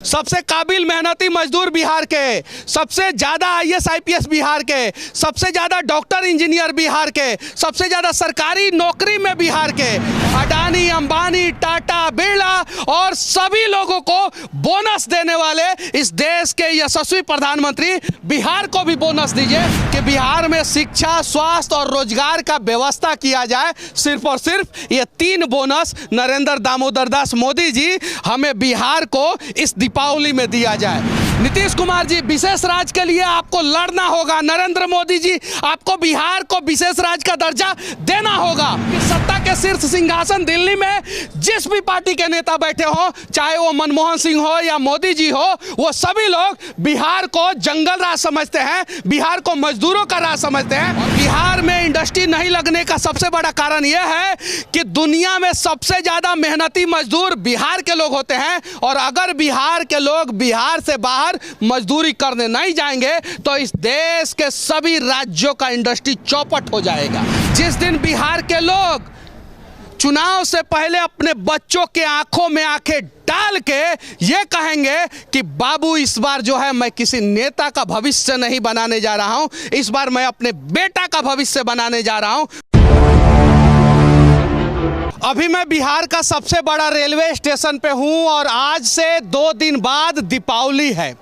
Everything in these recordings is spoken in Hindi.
सबसे काबिल मेहनती मजदूर बिहार के, सबसे ज़्यादा आईएएस आईपीएस बिहार के, सबसे ज़्यादा डॉक्टर इंजीनियर बिहार के, सबसे ज़्यादा सरकारी नौकरी में बिहार के, अडानी अंबानी टाटा बिरला और सभी लोगों को बोनस देने वाले इस देश के यशस्वी प्रधानमंत्री बिहार को भी बोनस दीजिए कि बिहार में शिक्षा, स्वास्थ्य और रोजगार का व्यवस्था किया जाए। सिर्फ और सिर्फ ये 3 बोनस नरेंद्र दामोदर दास मोदी जी हमें बिहार को इस दीपावली में दिया जाए। नीतीश कुमार जी, विशेष राज्य के लिए आपको लड़ना होगा। नरेंद्र मोदी जी, आपको बिहार को विशेष राज्य का दर्जा देना होगा। सत्ता के शीर्ष सिंहासन दिल्ली में जिस भी पार्टी के नेता बैठे हो, चाहे वो मनमोहन सिंह हो या मोदी जी हो, वो सभी लोग बिहार को जंगल राज समझते हैं, बिहार को मजदूरों का राज समझते हैं। और बिहार में इंडस्ट्री नहीं लगने का सबसे बड़ा कारण यह है कि दुनिया में सबसे ज्यादा मेहनती मजदूर बिहार के लोग होते हैं। और अगर बिहार के लोग बिहार से बाहर मजदूरी करने नहीं जाएंगे तो इस देश के सभी राज्यों का इंडस्ट्री चौपट हो जाएगा। जिस दिन बिहार के लोग चुनाव से पहले अपने बच्चों के आंखों में आंखें डाल के ये कहेंगे कि बाबू, इस बार जो है मैं किसी नेता का भविष्य नहीं बनाने जा रहा हूं, इस बार मैं अपने बेटा का भविष्य बनाने जा रहा हूं। अभी मैं बिहार का सबसे बड़ा रेलवे स्टेशन पे हूं और आज से 2 दिन बाद दीपावली है।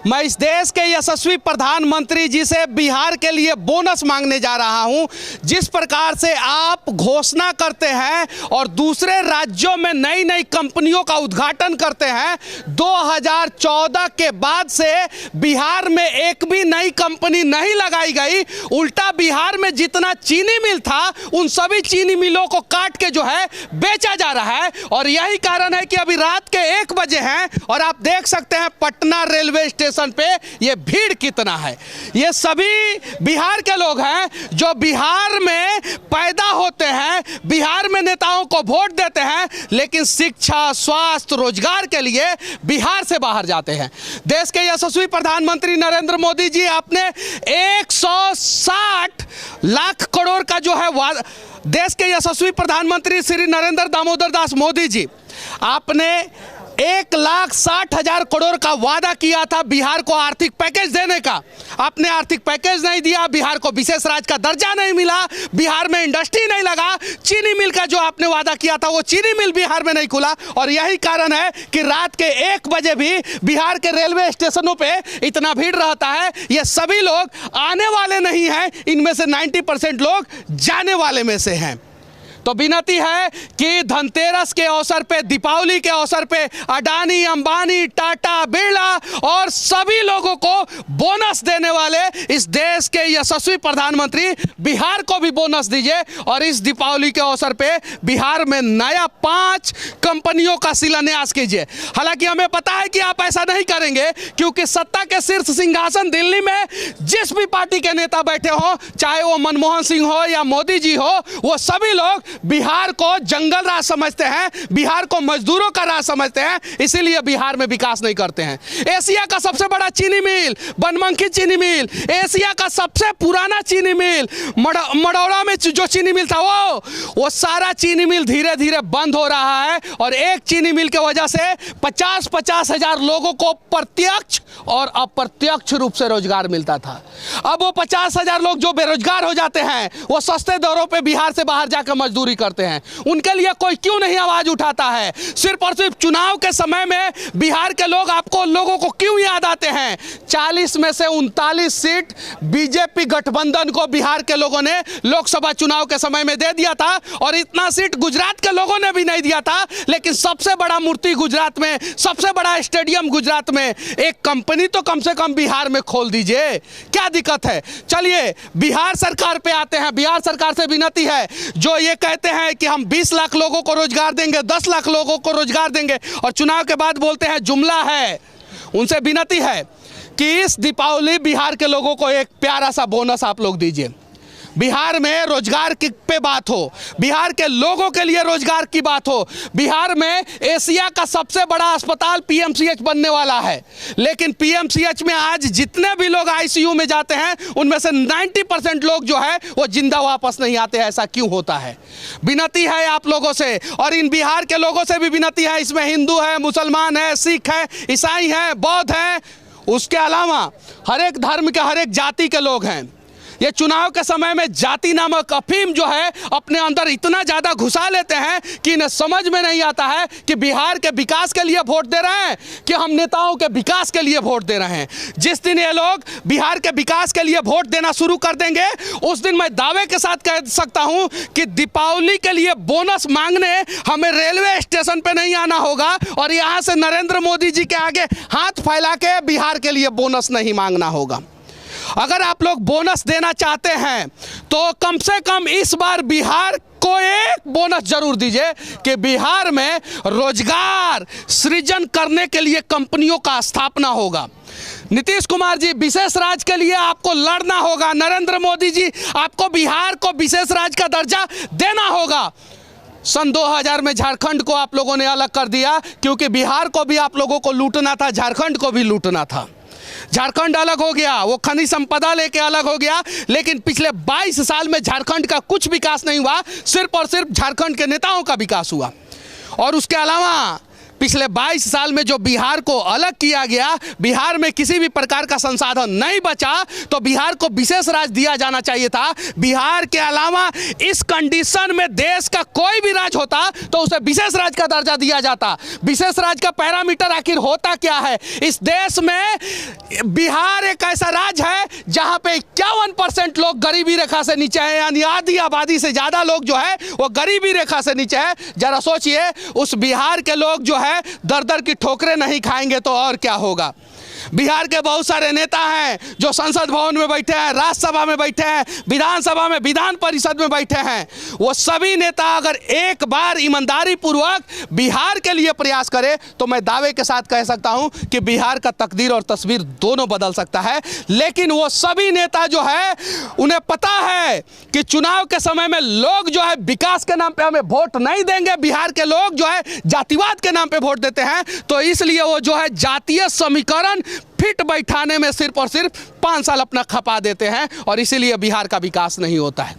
मैं इस देश के यशस्वी प्रधानमंत्री जी से बिहार के लिए बोनस मांगने जा रहा हूं। जिस प्रकार से आप घोषणा करते हैं और दूसरे राज्यों में नई नई कंपनियों का उद्घाटन करते हैं, 2014 के बाद से बिहार में एक भी नई कंपनी नहीं लगाई गई। उल्टा बिहार में जितना चीनी मिल था उन सभी चीनी मिलों को काट के जो है बेचा जा रहा है। और यही कारण है कि अभी रात के 1 बजे हैं और आप देख सकते हैं पटना रेलवे स्टेशन पे ये भीड़ कितना है। ये सभी बिहार के लोग हैं जो बिहार में पैदा होते हैं, बिहार में नेताओं को वोट देते हैं, लेकिन शिक्षा, स्वास्थ्य, रोजगार के लिए बिहार से बाहर जाते हैं। देश के यशस्वी प्रधानमंत्री नरेंद्र मोदी जी, आपने 160 लाख करोड़ का जो है देश के यशस्वी प्रधानमंत्री श्री नरेंद्र दामोदर दास मोदी जी, आपने 1,60,000 करोड़ का वादा किया था बिहार को आर्थिक पैकेज देने का। आपने आर्थिक पैकेज नहीं दिया, बिहार को विशेष राज्य का दर्जा नहीं मिला, बिहार में इंडस्ट्री नहीं लगा, चीनी मिल का जो आपने वादा किया था वो चीनी मिल बिहार में नहीं खुला। और यही कारण है कि रात के 1 बजे भी बिहार के रेलवे स्टेशनों पे इतना भीड़ रहता है। ये सभी लोग आने वाले नहीं हैं, इनमें से 90% लोग जाने वाले में से हैं। तो विनती है कि धनतेरस के अवसर पे, दीपावली के अवसर पे अडानी अंबानी टाटा बिरला और सभी लोगों को बोनस देने वाले इस देश के यशस्वी प्रधानमंत्री बिहार को भी बोनस दीजिए। और इस दीपावली के अवसर पे बिहार में नया 5 कंपनियों का शिलान्यास कीजिए। हालांकि हमें पता है कि आप ऐसा नहीं करेंगे, क्योंकि सत्ता के शीर्ष सिंहासन दिल्ली में जिस भी पार्टी के नेता बैठे हो, चाहे वो मनमोहन सिंह हो या मोदी जी हो, वो सभी लोग बिहार को जंगल राज समझते हैं, बिहार को मजदूरों का राज समझते हैं, इसीलिए बिहार में विकास नहीं करते हैं। एशिया का सबसे बड़ा चीनी मिल बनमनखी चीनी मिल, एशिया का सबसे पुराना चीनी मिल मड़ौरा में जो चीनी मिल था वो सारा चीनी मिल धीरे धीरे बंद हो रहा है। और एक चीनी मिल की वजह से 50-50 हजार लोगों को प्रत्यक्ष और अप्रत्यक्ष रूप से रोजगार मिलता था। अब वो 50 हजार लोग जो बेरोजगार हो जाते हैं, वो सस्ते दरों पे बिहार से बाहर जाकर मजदूरी करते हैं। उनके लिए कोई क्यों नहीं आवाज उठाता है? सिर्फ और सिर्फ चुनाव के समय में बिहार के लोग आपको लोगों को क्यों याद आते हैं? 40 में से 39 सीट बीजेपी गठबंधन को बिहार के लोगों ने लोकसभा चुनाव के समय में दे दिया था और इतना सीट गुजरात के लोगों ने भी नहीं दिया था। लेकिन सबसे बड़ा मूर्ति गुजरात में, सबसे बड़ा स्टेडियम गुजरात में, एक कंपनी तो कम से कम बिहार में खोल दीजिए। क्या दिक्कत है? चलिए बिहार सरकार पे आते हैं। बिहार सरकार से विनती है, जो ये कहते हैं कि हम 20 लाख लोगों को रोजगार देंगे, 10 लाख लोगों को रोजगार देंगे और चुनाव के बाद बोलते हैं जुमला है, उनसे विनती है कि इस दीपावली बिहार के लोगों को एक प्यारा सा बोनस आप लोग दीजिए। बिहार में रोजगार की पे बात हो, बिहार के लोगों के लिए रोजगार की बात हो, बिहार में एशिया का सबसे बड़ा अस्पताल पीएमसीएच बनने वाला है, लेकिन पीएमसीएच में आज जितने भी लोग आईसीयू में जाते हैं उनमें से 90% लोग जो है वो जिंदा वापस नहीं आते। ऐसा क्यों होता है? विनती है आप लोगों से, और इन बिहार के लोगों से भी विनती है, इसमें हिंदू है, मुसलमान है, सिख है, ईसाई है, बौद्ध है, उसके अलावा हर एक धर्म के, हर एक जाति के लोग हैं। ये चुनाव के समय में जाति नामक अफीम जो है अपने अंदर इतना ज़्यादा घुसा लेते हैं कि इन्हें समझ में नहीं आता है कि बिहार के विकास के लिए वोट दे रहे हैं कि हम नेताओं के विकास के लिए वोट दे रहे हैं। जिस दिन ये लोग बिहार के विकास के लिए वोट देना शुरू कर देंगे उस दिन मैं दावे के साथ कह सकता हूं कि दीपावली के लिए बोनस मांगने हमें रेलवे स्टेशन पे नहीं आना होगा और यहां से नरेंद्र मोदी जी के आगे हाथ फैला के बिहार के लिए बोनस नहीं मांगना होगा। अगर आप लोग बोनस देना चाहते हैं तो कम से कम इस बार बिहार को एक बोनस जरूर dीजिए कि बिहार में रोजगार सृजन करने के लिए कंपनियों का स्थापना होगा। नीतीश कुमार जी, विशेष राज्य के लिए आपको लड़ना होगा। नरेंद्र मोदी जी, आपको बिहार को विशेष राज्य का दर्जा देना होगा। सन 2000 में झारखंड को आप लोगों ने अलग कर दिया क्योंकि बिहार को भी आप लोगों को लूटना था, झारखंड को भी लूटना था। झारखंड अलग हो गया, वो खनिज संपदा लेके अलग हो गया, लेकिन पिछले 22 साल में झारखंड का कुछ विकास नहीं हुआ, सिर्फ और सिर्फ झारखंड के नेताओं का विकास हुआ। और उसके अलावा पिछले 22 साल में जो बिहार को अलग किया गया, बिहार में किसी भी प्रकार का संसाधन नहीं बचा, तो बिहार को विशेष राज्य दिया जाना चाहिए था। बिहार के अलावा इस कंडीशन में देश का कोई भी राज्य होता तो उसे विशेष राज्य का दर्जा दिया जाता। विशेष राज्य का पैरामीटर आखिर होता क्या है? इस देश में बिहार एक ऐसा राज्य है जहां पे 51% लोग गरीबी रेखा से नीचे है, यानी आधी आबादी से ज्यादा लोग जो है वो गरीबी रेखा से नीचे है। जरा सोचिए, उस बिहार के लोग जो है दर दर की ठोकरें नहीं खाएंगे तो और क्या होगा। बिहार के बहुत सारे नेता हैं जो संसद भवन में बैठे हैं, राज्यसभा में बैठे हैं, विधानसभा में, विधान परिषद में बैठे हैं। वो सभी नेता अगर एक बार ईमानदारी पूर्वक बिहार के लिए प्रयास करे तो मैं दावे के साथ कह सकता हूं कि बिहार का तकदीर और तस्वीर दोनों बदल सकता है। लेकिन वो सभी नेता जो है उन्हें पता है कि चुनाव के समय में लोग जो है विकास के नाम पे हमें वोट नहीं देंगे, बिहार के लोग जो है जातिवाद के नाम पे वोट देते हैं, तो इसलिए वो जो है जातीय समीकरण फिट बैठाने में सिर्फ और सिर्फ 5 साल अपना खपा देते हैं और इसीलिए बिहार का विकास नहीं होता है।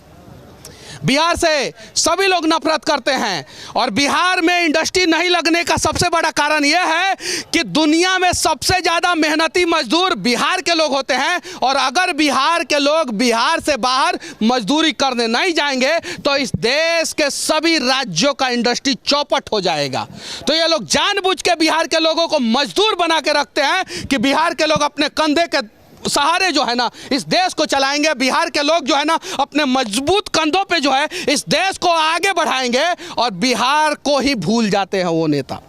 बिहार से सभी लोग नफरत करते हैं और बिहार में इंडस्ट्री नहीं लगने का सबसे बड़ा कारण यह है कि दुनिया में सबसे ज़्यादा मेहनती मजदूर बिहार के लोग होते हैं और अगर बिहार के लोग बिहार से बाहर मजदूरी करने नहीं जाएंगे तो इस देश के सभी राज्यों का इंडस्ट्री चौपट हो जाएगा। तो ये लोग जानबूझ के बिहार के लोगों को मजदूर बना के रखते हैं कि बिहार के लोग अपने कंधे के सहारे जो है ना इस देश को चलाएंगे, बिहार के लोग जो है ना अपने मजबूत कंधों पे जो है इस देश को आगे बढ़ाएंगे और बिहार को ही भूल जाते हैं वो नेता।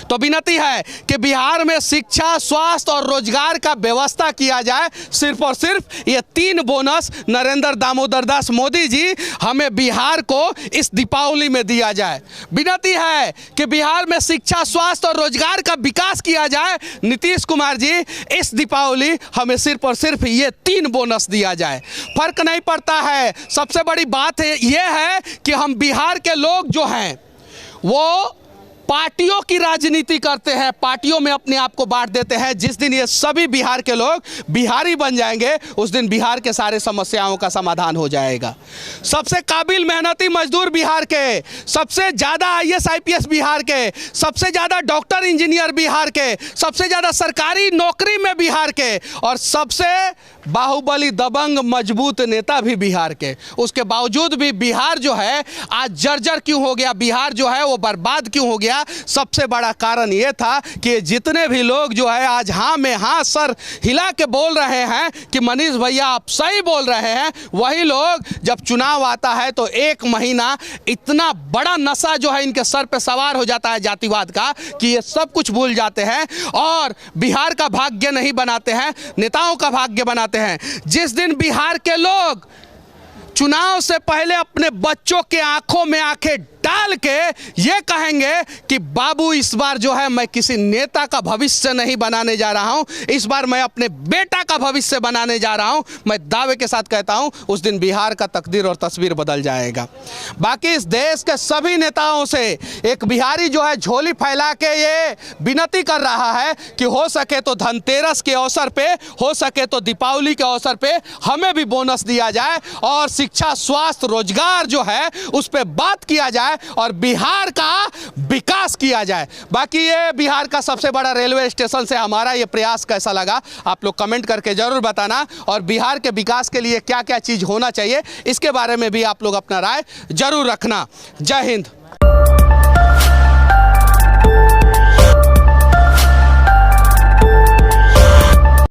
तो विनती है कि बिहार में शिक्षा, स्वास्थ्य और रोजगार का व्यवस्था किया जाए। सिर्फ और सिर्फ ये 3 बोनस नरेंद्र दामोदर दास मोदी जी हमें बिहार को इस दीपावली में दिया जाए। विनती है कि बिहार में शिक्षा, स्वास्थ्य और रोजगार का विकास किया जाए। नीतीश कुमार जी, इस दीपावली हमें सिर्फ और सिर्फ ये 3 बोनस दिया जाए। फर्क नहीं पड़ता है। सबसे बड़ी बात ये है कि हम बिहार के लोग जो हैं वो पार्टियों की राजनीति करते हैं, पार्टियों में अपने आप को बांट देते हैं। जिस दिन ये सभी बिहार के लोग बिहारी बन जाएंगे उस दिन बिहार के सारे समस्याओं का समाधान हो जाएगा। सबसे काबिल मेहनती मजदूर बिहार के, सबसे ज़्यादा IAS IPS बिहार के, सबसे ज़्यादा डॉक्टर इंजीनियर बिहार के, सबसे ज़्यादा सरकारी नौकरी में बिहार के और सबसे बाहुबली दबंग मजबूत नेता भी बिहार के। उसके बावजूद भी बिहार जो है आज जर्जर क्यों हो गया, बिहार जो है वो बर्बाद क्यों हो गया? सबसे बड़ा कारण ये था कि जितने भी लोग जो है आज हाँ में हाँ सर हिला के बोल रहे हैं कि मनीष भैया आप सही बोल रहे हैं, वही लोग जब चुनाव आता है तो 1 महीना इतना बड़ा नशा जो है इनके सर पे सवार हो जाता है जातिवाद का कि ये सब कुछ भूल जाते हैं और बिहार का भाग्य नहीं बनाते हैं, नेताओं का भाग्य बनाते हैं। जिस दिन बिहार के लोग चुनाव से पहले अपने बच्चों के आंखों में आंखें डाल के ये कहेंगे कि बाबू इस बार जो है मैं किसी नेता का भविष्य नहीं बनाने जा रहा हूं, इस बार मैं अपने बेटा का भविष्य बनाने जा रहा हूं, मैं दावे के साथ कहता हूं उस दिन बिहार का तकदीर और तस्वीर बदल जाएगा। बाकी इस देश के सभी नेताओं से एक बिहारी जो है झोली फैला के ये विनती कर रहा है कि हो सके तो धनतेरस के अवसर पे, हो सके तो दीपावली के अवसर पे हमें भी बोनस दिया जाए और शिक्षा, स्वास्थ्य, रोजगार जो है उस पर बात किया जाए और बिहार का विकास किया जाए। बाकी ये बिहार का सबसे बड़ा रेलवे स्टेशन से हमारा ये प्रयास कैसा लगा आप लोग कमेंट करके जरूर बताना, और बिहार के विकास के लिए क्या क्या चीज़ होना चाहिए इसके बारे में भी आप लोग अपना राय जरूर रखना। जय हिंद।